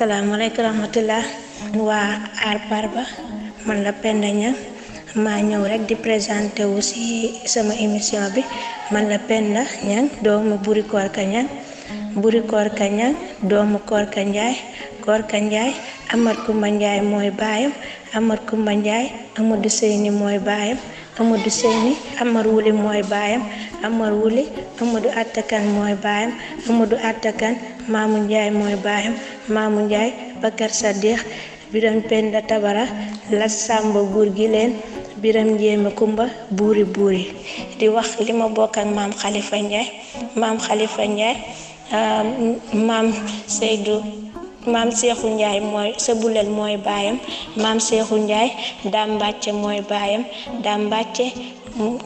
Assalamualaikum warahmatullah waa Aar Parba man la Penda Niang maa ñëw rek di présenté wu ci sama émission bi man la Penda Niang doomu Buri Korka Niang doomu Korka Njaay Amar Kumba Njaay mooy baayam Amar Kumba Njaay Amadou Seyni mooy baayam Amadou Seyni Amar Wuli mooy baayam Amar Wuli Amadou Attakan mooy baayam Amadou Attakan Maamu Njaay mooy baayam Maamu Njaay Bakar Sadiq Biram Penda Tabara Lat Samba Buur Gileen Biram Njéeme Kumba buuri di wax li ma bokk ak maam Khalifa Njaay maam Seexu Njaay mooy Sabulel mooy baayam maam Seexu Njaay Daam Mbàcce mooy baayam Daam Mbàcce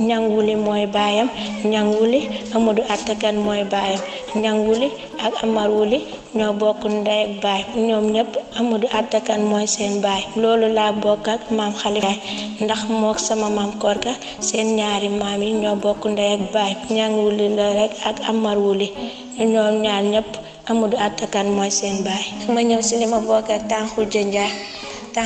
Ñang Wuli mooy baayam Ñang Wuli Amadou Attakan mooy baayam Ñang Wuli ak Amar Wuli ñoo bokk ndey ak baay ñoom ñëpp Amadou Attakan mooy seen baay loolu laa bokk ak maam Khalifa ndax mook sama maam Korka seen ñaari maam yi ñoo bokk ndey ak baay Ñang Wuli la rek ak Amar Wuli ñoom ñaar ñëpp Amadou Attakan mooy seen baay ma ñëw ci li ma bokk ak Tan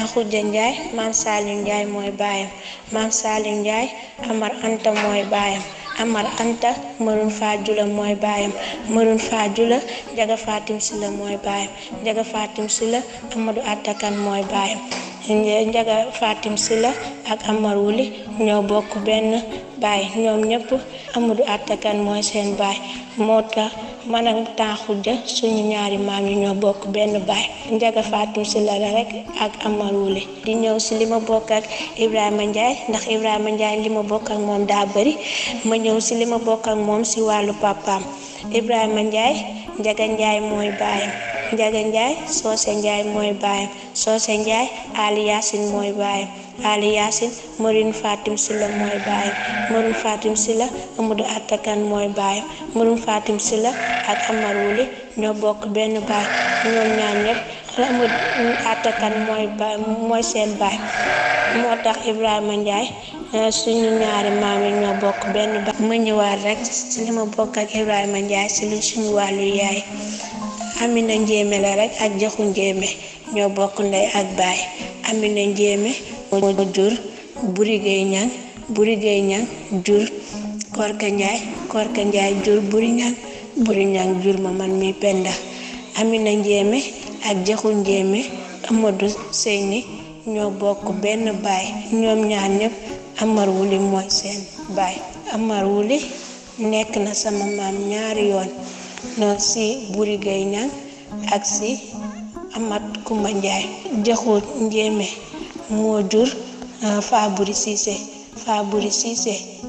Xujja Njaay maam Salim Njaay mooy baayam maam Salim Njaay Amar Anta mooy baayam Amar Anta Marun Faajula mooy baayam Marun Faajula Njaga Fatim Sila mooy baayam Njaga Fatim Sila Amadou Attakan mooy baayam Njaga Fatim Sila ak Amar Wuli ñoo bokk benn baay ñoom ñëpp Amadou Attakan mooy seen baay moo tax man ak Tan Xujja suñu ñaari maam yi ñoo bokk benn baay Njaga Fatim Sila la rek ak Amar Wuli di ñëw ci li ma bokk ak Ibrahima Njaay ndax Ibrahima Njaay li ma bokk ak moom daa bari ma ñëw ci li ma bokk ak moom ci wàllu papaam Ibrahima Njaay Njaga Njaay mooy baayam Njaga Njaay Soose Njaay mooy baayam Soose Njaay Ali Yaasin mooy baayam Ali Yaasin Marun Fatim Sila mooy baayam Marun Fatim Sila Amadou Attakan mooy baayam Marun Fatim Sila ak Amar Wuli ñoo bokk benn baay ñoom ñaar ñëpp Amadou Attakan mooy seen baay moo tax Ibrahima Njaay suñu ñaari maam yi ñoo bokk benn baay ma ñëwaat rek ci li ma bokk ak Ibrahima Njaay ci lu suñu wàllu yaay Amina Njéeme la rek ak Jaxu Njéeme ñoo bokk ndey ak baay Amina Njéeme moo jur Buri Gey Ñang jur Korka Njaay jur Buri Ñang jur ma man mi Penda Amina Njéeme ak Jaxu Njéeme Amadou Seyni ñoo bokk benn baay ñoom ñaar ñëpp Amar Wuli mooy seen baay Amar Wuli nekk na sama maam ñaari yoon noonu ci Buri Gey Ñang ak ci Amat Kumba Njaay Jaxu Njéeme moo jur Faburi Siise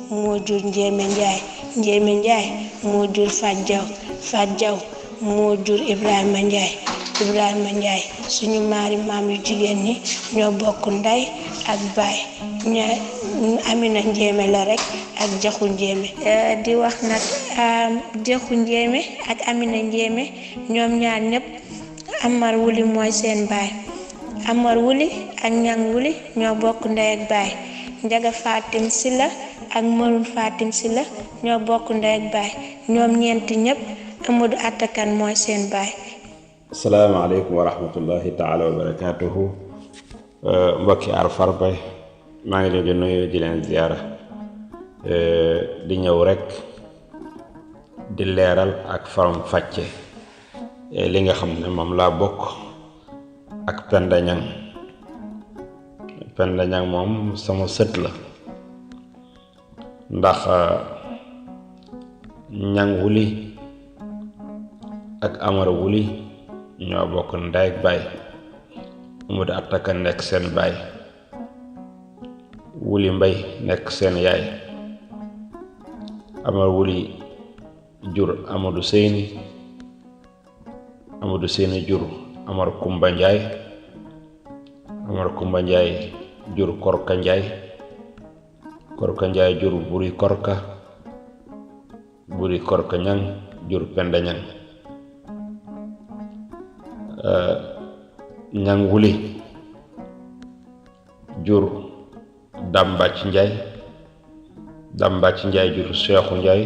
moo jur Njéeme Njaay moo jur Fat Jaw moo jur Ibrahima Njaay suñu maari maam yu jigéen ñi ñoo bokk ndey ak baay Amina Njéeme la rek ak Jaxu Njéeme di wax nag Jaxu Njéeme ak Amina Njéeme ñoom ñaar ñëpp Amar Wuli mooy seen baay Amar Wuli ak Ñang Wuli ñoo bokk ndey ak baay Njaga Fatim Sila ak Marun Fatim Sila ñoo bokk ndey ak baay ñoom ñeenti ñëpp Amadou Attakan mooy seen baay. asalaamaaleykum wa rahmatullahi taala wa barakaatuhu mbokki Aar Parba maa ngi leen di nuyu di leen ziyaara di ñëw rek di leeral ak faram fàcce li nga xam ne moom laa bokk ak Penda Niang moom sama sët la ndax Ñang Wuli ak Amar Wuli ñoo bokk ndey ak baay Amadou Attakan nekk seen baay Wuli Mbay nekk seen yaay Amar Wuli jur Amadou Seyni jur Amar Kumba Njaay jur Korka Njaay jur Buri Korka Ñang jur Penda Ñang Ñang Wuli jur Daam Mbàcc Njaay Dame Bàcc Njaay jur Seexu Njaay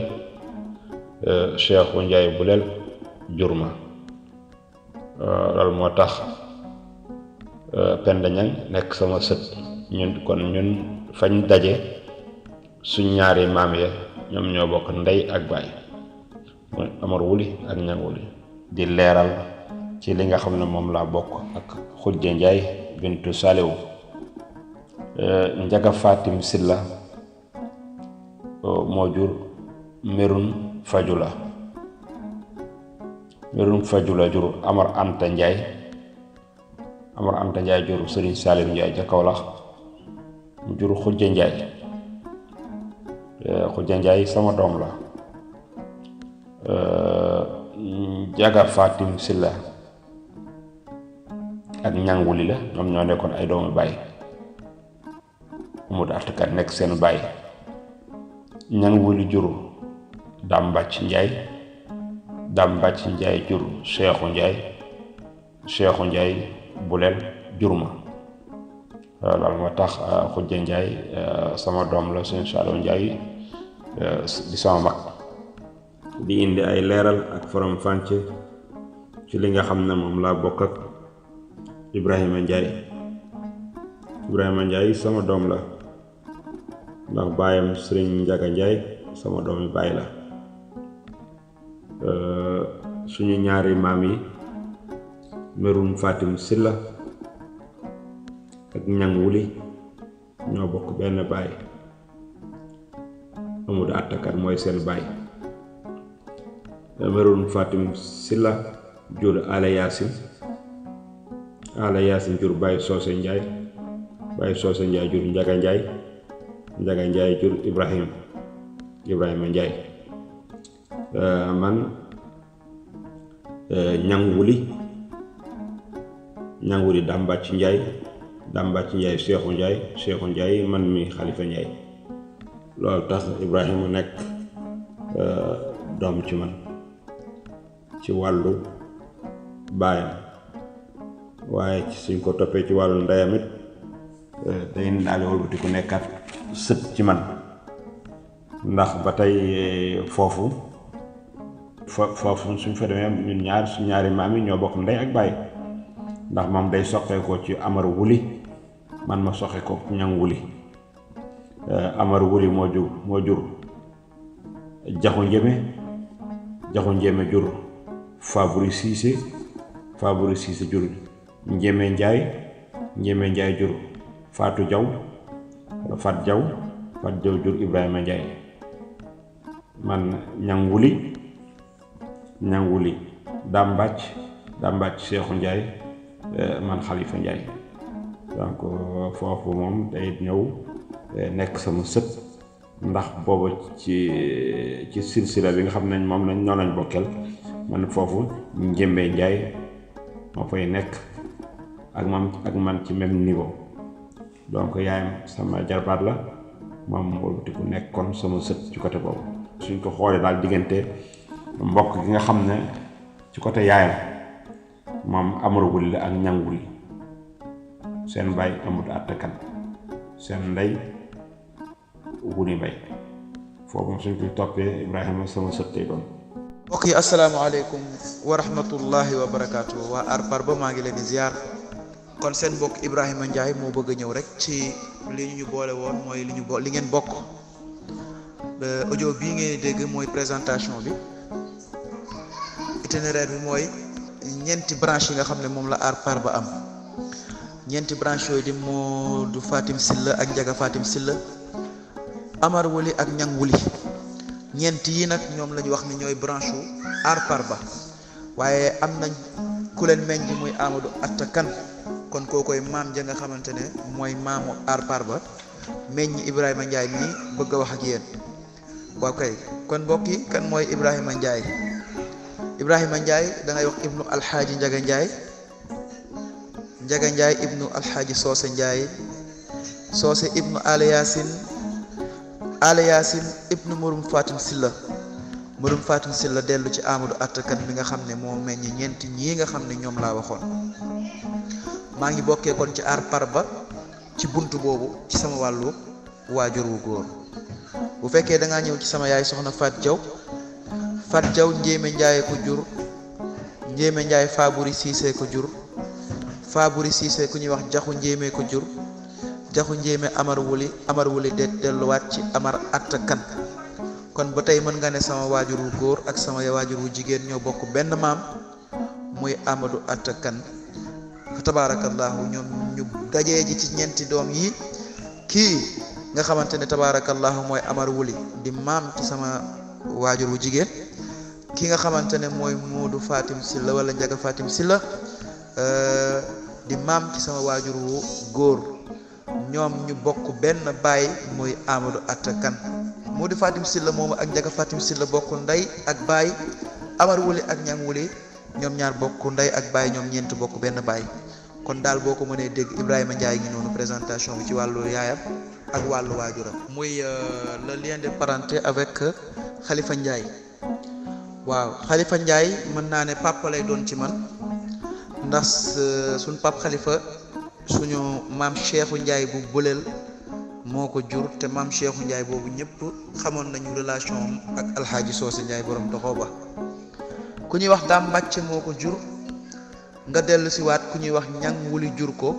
Seexu Njaay Bulel jur ma loolu moo tax Penda Ñang nekk sama sët ñun fañ daje suñ ñaari maam ya ñoom ñoo bokk ndey ak baay mooy Amar Wuli ak Ñang Wuli di leeral ci li nga xam ne moom laa bokk ak Xujja Njaay bintu Saliwu Njaga Fatim Silla moo jur Merun Fajula jur Amar Anta Njaay jur Sëriñ Salim Njaay ca Kawlax mu jur Xujja Njaay sama doom la Njaga Fatim Silla ak Ñang Wuli la ñoom ñoo nekkoon ay doomu baay Amadou Artakan nekk seen baay Ñang Wuli jur Dame Bàcc Njaay jur Seexu Njaay Bulel jur ma loolu moo tax Xujja Njaay sama doom la Sëñ Saaliw Njaay di sama mag di indi ay leeral ak faram fànce ci li nga xam ne moom laa bokk ak Ibrahima Njaay sama doom la ndax baayam Sëriñ Njaga Njaay sama doomi baay la suñu ñaari maam yi Merun Fatim Silla ak Ñang Wuli ñoo bokk benn baay Amadou Artakan mooy seen baay Merun Fatim Silla jur Ala Yaasin jur Baay Soose Njaay jur Njaga Njaay jur Ibrahima Njaay man Ñang Wuli Dame Bàcc Njaay Seexu Njaay man mi Xalifa Njaay loolu tax Ibrahima nekk doom ci man ci wàllu baayam waaye suñ ko toppee ci wàllu ndeyam it day daal wëlbati ku nekkat sët ci man ndax ba tey foofu suñ fa demee ñun suñ ñaari maam yi ñoo bokk ndey ak baay ndax moom day soqee ko ci Amar Wuli man ma soqee ko Ñang Wuli Amar Wuli moo jur Jaxu Njéeme jur Faburi Siise jur Njéeme Njaay jur Fat Jaw jur Ibrahima Njaay man Ñang Wuli Dame Bàcc Seexu Njaay man Xalifa Njaay donc foofu moom day ñëw nekk sama sët ndax booba ci silsila bi nga xam ne moom ñoo lañ bokkeel man foofu Njéeme Njaay moo fay nekk ak man ci même niveau donc yaayam sama jarbaat la moom wëlbati ku nekkoon sama sët ci côté boobu suñ ko xoolee daal diggante mbokk gi nga xam ne ci côté yaayam moom Amar Wuli la ak Ñang Wuli seen baay Amadou Artakan seen ndey Wuli Mbay foofu suñ koy toppee Ibrahima sama sët tey doon. mbokk yi asalaamaaleykum wa rahmatullahi wa barakaatu waa Arparba maa ngi leen di ziar kon seen mbokk Ibrahima Njaay moo bëgg a ñëw rek ci li ñu boole woon mooy li ngeen bokk audio bii ngeen dégg mooy présentation bi itinéraire bi mooy ñeenti branche yi nga xam ne moom la Arparba am ñeenti branche yooyu di Modou Fatim Silla ak Njaga Fatim Silla Amar Wuli ak Ñang Wuli ñeent yi nag ñoom la ñu wax ni ñooy branche u Arparba waaye am nañ ku leen meññ muy Amadou Artakan kon kookoy maam ja nga xamante ne mooy maamu Arparba meññ Ibrahima Njaay mii bëgg a wax ak yéen waaw kay kon mbokk yi kan mooy Ibrahima Njaay da ngay wax ibnu alxaaji Njaga Njaay ibnu alxaaji Soose Njaay ibnu Ala Yaasin ibnu Murum Fatim Silla dellu ci Amadou Artakan bi nga xam ne moo meññ ñeenti ñii nga xam ne ñoom laa waxoon maa ngi bokkee kon ci Arparba ci buntu boobu ci sama wàllu waajur wu góor bu fekkee da ngaa ñëw ci sama yaay soxna Fat Jaw Njéeme Njaay ko jur Njéeme Njaay Faaburi Siise ko jur Faaburi Siise ku ñuy wax Jaxu Njéeme ko jur Jaxu Njéeme Amar Wuli delluwaat ci Amar Atta Kan kon ba tey mën nga ne sama waajur wu góor ak sama waajur wu jigéen ñoo bokk benn maam muy Amadou Atta Kan fa tabaarakallaahu ñoom ñu dajee ji ci ñeenti doom yi kii nga xamante ne tabaarakallaahu mooy Amar Wuli di maam ci sama waajur wu jigéen ki nga xamante ne mooy Moodu Fatim Silla wala Njaga Fatim Silla di maam ci sama waajur wu góor ñoom ñu bokk benn baay muy Amadou Atta Kan Moodu Fatim Silla moomu ak Njaga Fatim Silla bokk ndey ak baay Amar Wuli ak Ñang Wuli ñoom ñaar bokk ndey ak baay ñoom ñeent bokk benn baay kon daal boo ko mënee dégg Ibrahima Ndiaye ngi noonu présentation bi ci wàllu yaayam ak wàllu waajuram muy le lien de parenté avec Khalifa Ndiaye waaw Khalifa Ndiaye mën naa ne papa lay doon ci man ndax suñ pap Khalifa suñu maam Cheikhou Ndiaye bu Bulel moo ko jur te maam Cheikhou Ndiaye boobu ñëpp xamoon nañu relation ak alxaaji Soose Ndiaye borom doxoo ba ku ñuy wax Daam Mbàcce moo ko jur nga dellu si waat ku ñuy wax Ñang Wuli jur ko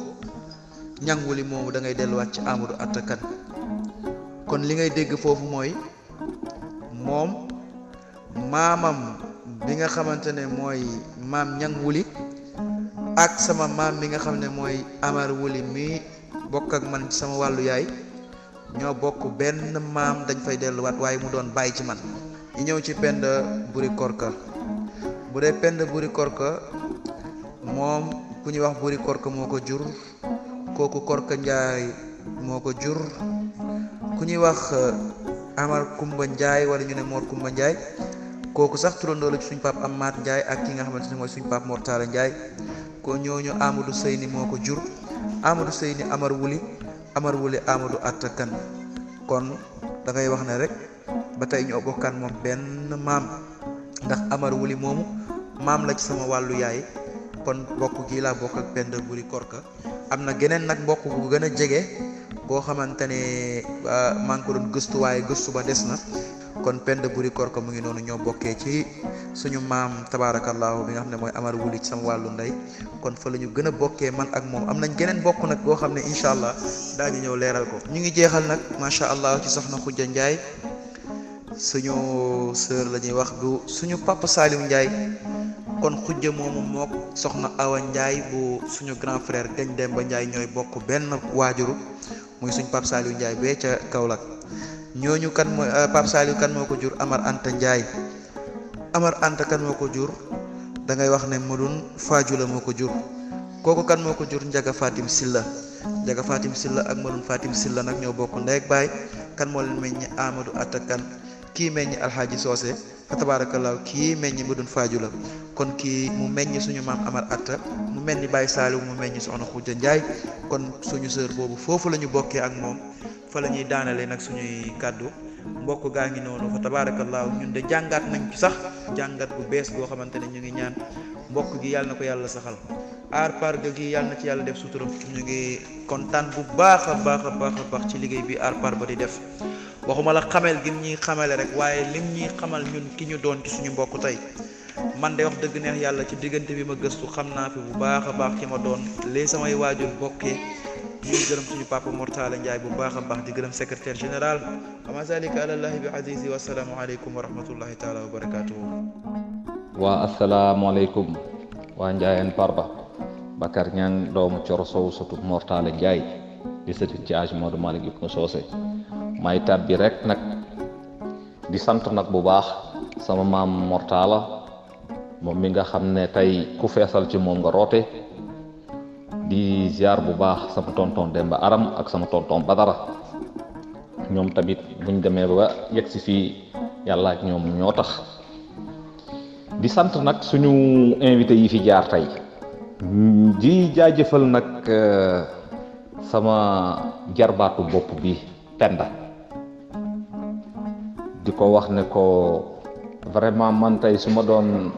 Ñang Wuli moomu da ngay delluwaat ci Amadou Atta Kan kon li ngay dégg foofu mooy moom maamam bi nga xamante ne mooy maam Ñang Wuli ak sama maam bi nga xam ne mooy Amar Wuli mi bokk ak man sama wàllu yaay ñoo bokk benn maam dañ fay delluwaat waaye mu doon bàyyi ci man ñu ñëw ci Penda Buri Korka bu dee Penda Buri Korka moom ku ñuy wax Buri Korka moo ko jur kooku Korka Njaay moo ko jur ku ñuy wax Amar Kumba Njaay wala ñu ne Mor Kumba Njaay kooku sax turandoo la ci suñ pap Amaat Njaay ak ki nga xamante ne mooy suñ pap Mortala Njaay ko ñooñu Amadou Seyni moo ko jur Amadou Seyni Amar Wuli Amadou Atta Kan kon da ngay wax ne rek ba tey ñoo bokkaan moom benn maam ndax Amar Wuli moomu maam la ci sama wàllu yaay kon mbokk gii laa bokk ak Penda Buri Korka am na geneen nag mbokk bu gën a jege boo xamante ne maa ngi ko doon gëstu waaye gëstu ba des na kon Penda Buri Korka mu ngi noonu ñoo bokkee ci suñu maam tabaarakallaahu bi nga xam ne mooy Amar Wuli ci sama wàllu ndey kon fa la ñu gën a bokkee man ak moom am nañ geneen bokk nag boo xam ne incha allah daañu ñëw leeral ko ñu ngi jeexal nag macha allah ci soxna Khoudia Ndiaye suñu sœur la ñuy wax du suñu papa Saliou Ndiaye kon Khoudia moomu mook soxna Awa Ndiaye bu suñu grand frère Gagne Demba Ndiaye ñooy bokk benn waajuru muy suñu papa Saliou Ndiaye bee ca Kaolack ñooñu kan mooy papa Saliou kan moo ko jur Amar Anta Ndiaye Amar Anta kan moo ko jur da ngay wax ne Modun Fajula moo ko jur kooku kan moo ko jur Njaga Fatim Silla Njaga Fatim Silla ak Modun Fatim Silla nag ñoo bokk ndey ak baay kan moo leen meññ Amadou Atta Kan kii meññ Alxaaji Soose fa tabaarakallaahu kii meññ Modun Fajula kon kii mu meññ suñu maam Amar Atta mu mel ni Baye Saliou mu meññ soxna Khoudia Ndiaye kon suñu sœur boobu foofu la ñu bokkee ak moom fa la ñuy daanale nag suñuy kàddu mbokk gaa ngi noonu fa tabaarakallaahu ñun de jàngaat nañ ci sax jàngat bu bees goo xamante ne ñu ngi ñaan mbokk gi yàlla na ko yàlla saxal aar parga gi yàlla na ci yàlla def suturam ñu ngi kontaan bu baax a baax ci liggéey bi aar par ba di def waxuma la xamel gi ñuy xamale rek waaye lim ñuy xamal ñun ki ñu doon ci suñu mbokk tey man de wax dëgg neex yàlla ci diggante bi ma gëstu xam naa fi bu baax a baax ki ma doon léegi samay waajur bokkee ñuy gërëm suñu papa Mortala Ndiaye bu baax a baax di gërëm secrétaire général ama zalika alallahi bi azizi wa salaamu aleykum wa rahmatullahi taala wa barakatuhu waa asalaamaaleykum waa Ndiayeen Parba Bakar Ñang doomu Coro Sow sëtu Mortala Ndiaye di sëti ci âge Modou Malick Ibn Socé may tab bi rek nag di sant nag bu baax sama maam Mortala moom mi nga xam ne tey ku feesal ci moom nga roote di ziar bu baax sama tonton Demba Aram ak sama tonton Badara ñoom tamit buñ demee ba yegg si fii yàlla ak ñoom ñoo tax di sant nag suñu invité yi fi jaar tey di jaajëfal nag sama jarbaatu bopp bi Penda di ko wax ne ko vraiment man tey su ma doon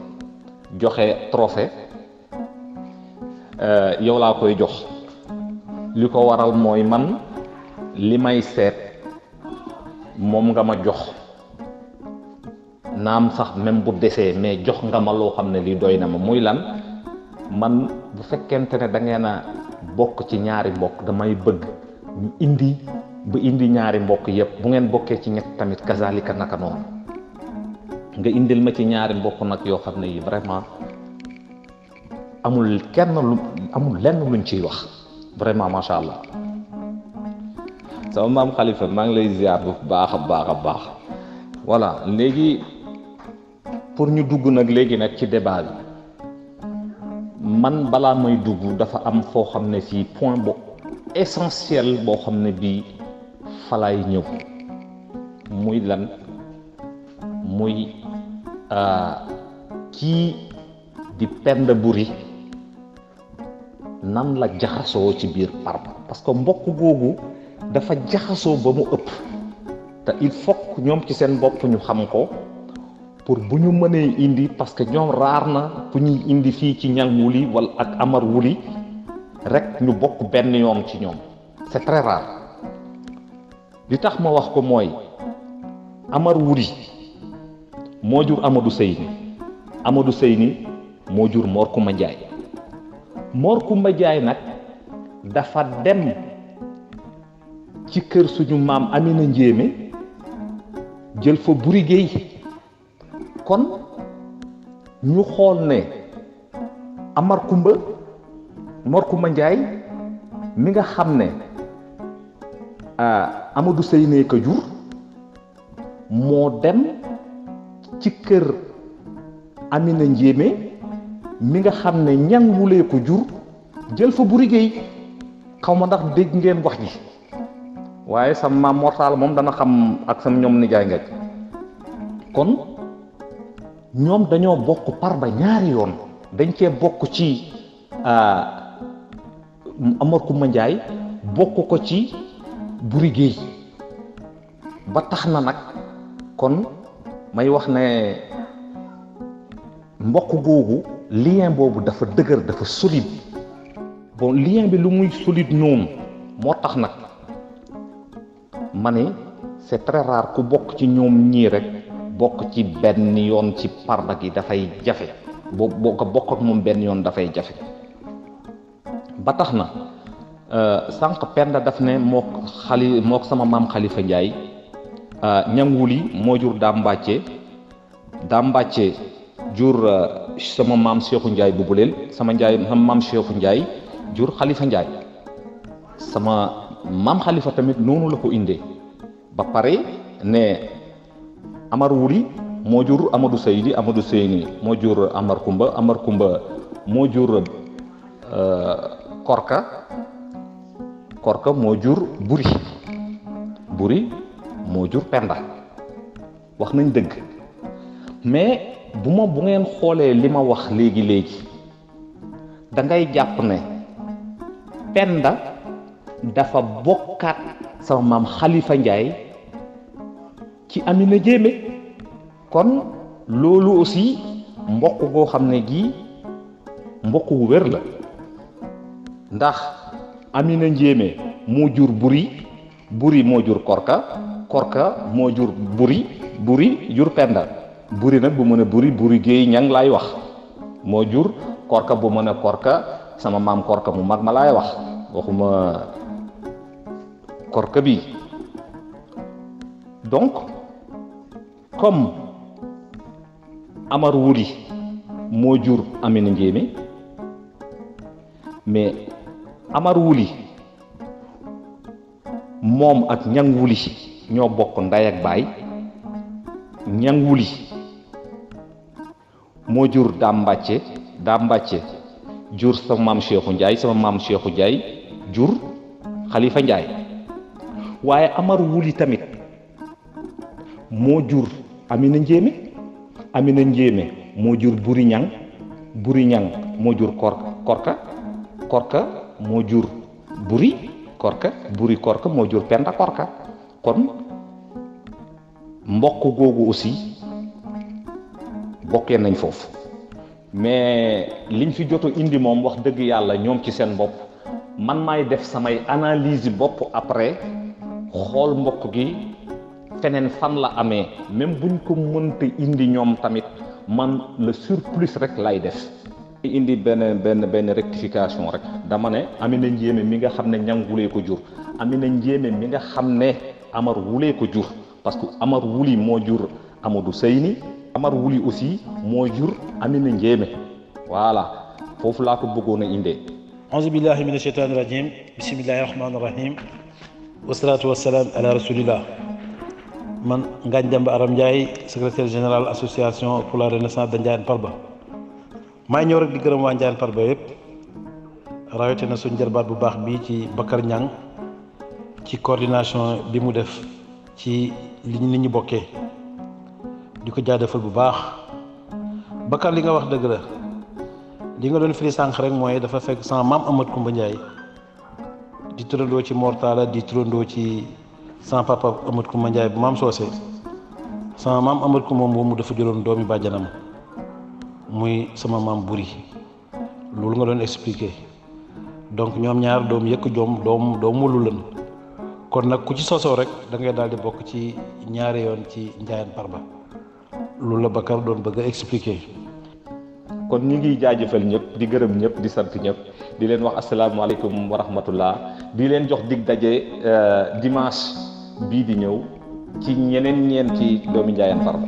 joxe trophée yow laa koy jox li ko waral mooy man li may seet moom nga ma jox naam sax même bu desee mais jox nga ma loo xam ne lii doy na ma muy lan man bu fekkente ne da ngeen a bokk ci ñaari mbokk damay bëgg ñu indi ñaari mbokk yépp bu ngeen bokkee ci ñett tamit kazalika naka noonu nga indil ma ci ñaari mbokk nag yoo xam ne yi vraiment amul lenn luñ ciy wax vraiment macha allah. sama maam Khalifa maa ngi lay ziar bu baax a baax voilà léegi pour ñu dugg nag léegi nag ci débat bi man balaa may dugg dafa am foo xam ne fii point bu essentiel boo xam ne bii falay ñëw muy lan muy kii di Penda Boury nan la jaxasoo ci biir Parba parce que mbokk googu dafa jaxasoo ba mu ëpp te il faut que ñoom ci seen bopp ñu xam ko pour bu ñu mënee indi parce que ñoom raar na ku ñuy indi fii ci Ñang Wuli wala ak Amar Wuli rek ñu bokk benn yoon ci ñoom c'est très rare li tax ma wax ko mooy Amar Wuli moo jur Amadou Seyni moo jur Mor Kumba Njaay Mor Kumba Njaay nag dafa dem ci kër suñu maam Amina Njéeme jël fa Buri Géey kon ñu xool ne Mor Kumba Njaay mi nga xam ne Amadou Seyni ko jur moo dem ci kër Amina Njéeme mi nga xam ne Ñang Wulee ko jur jël fa Buri Géey xaw ma ndax dégg ngeen wax ji waaye sama maam mortal moom dana xam ak sama ñoom nijaay nga kon ñoom dañoo bokk Parba ñaari yoon dañ cee bokk ci Amar Kumba Njaay bokk ko ci Buri Géey ba tax na nag kon may wax ne mbokk googu lien boobu dafa dëgër dafa solide bon lien bi lu muy solide noonu moo tax nag ma ne c'est très rare ku bokk ci ñoom ñii rek bokk ci benn yoon ci Parba gi dafay jafe boo ko bokk ak moom benn yoon dafay jafe ba tax na sànq Penda daf ne mook sama maam Khalifa Ndiaye Ñang Wuli moo jur Daam Mbàcce jur sama maam Cheikhou Ndiaye bu buleel sama maam Cheikhou Ndiaye jur Khalifa Ndiaye sama maam Khalifa tamit noonu la ko indee ba pare ne Amar Wuli moo jur Amadou Seyni moo jur Amar Kumba moo jur Korka moo jur Buri moo jur Penda wax nañ dëgg mais bu ngeen xoolee li ma wax léegi da ngay jàpp ne Penda dafa bokkaat sama maam Khalifa Ndiaye ci Amina Njéeme kon loolu aussi mbokk goo xam ne gii mbokk wu wér la ndax Amina Njéeme moo jur Buri moo jur Korka moo jur Buri jur Penda Buri nag bu mën a Buri Géey Ñang laay wax moo jur Korka bu mën a Korka sama maam Korka mu mag ma laay wax waxuma Korka bi donc comme Amar Wuli moo jur Amina Njéeme mais Amar Wuli moom ak Ñang Wuli ñoo bokk ndey ak baay Ñang Wuli moo jur Daam Mbàcce jur sama maam Cheikhou Ndiaye jur Khalifa Ndiaye waaye Amar Wuli tamit moo jur Amina Njéeme moo jur Buri Ñang moo jur Korka moo jur Buri Korka moo jur Penda Korka kon mbokk googu aussi bokkee nañ foofu mais liñ fi joto indi moom wax dëgg yàlla ñoom ci seen bopp man maay def samay analyse bopp après xool mbokk gi feneen fan la amee même buñ ko mënta indi ñoom tamit man le surplus rek lay def indi benn rectification rek dama ne Amina Njéeme mi nga xam ne Ñang Wule ko jur Amina Njéeme mi nga xam ne Amar Wule ko jur parce que Amar Wuli moo jur Amadou Seyni Amar Wuli aussi moo jur Amina Njéeme voilà foofu laa ko bëggoon a indee auzu billahi mina shaytaani rajim bismillahi rahmaani rahim wasalaatu wasalaam ala rasulillah man Ngagne Demba Aram Ndiaye secrétaire général association pour la renaissance de Ndiayène Farba maa ñëw rek di gërëm waa Ndiayène Farba yëpp rawatina suñ jarbaat bu baax bii ci Bakar Ñang ci coordination bi mu def ci li nit ñi bokkee di ko jaajëfal bu baax Bakar li nga wax dëgg la li nga doon firi sànq rek mooy dafa fekk sama maam Amadou Koumba Ndiaye di turandoo ci Mortala di turandoo ci sama papa Amadou Koumba Ndiaye bu maam Soose sama maam Amadou Koumba moomu dafa jëloon doomi bàjjanam muy sama maam Buri loolu nga doon expliqué donc ñoom ñaar doom yëkk joom doom wulu lan kon nag ku ci sosoo rek da ngay daal di bokk ci ñaari yoon ci Ndiayène Farba loolu la Bakar doon bëgg a expliqué. kon ñu ngi jaajëfal ñëpp di gërëm ñëpp di sant ñëpp di leen wax asalaamaaleykum wa rahmatullah di leen jox dig daje dimanche bii di ñëw ci ñeneen ñeenti doomi Ndiayène Farba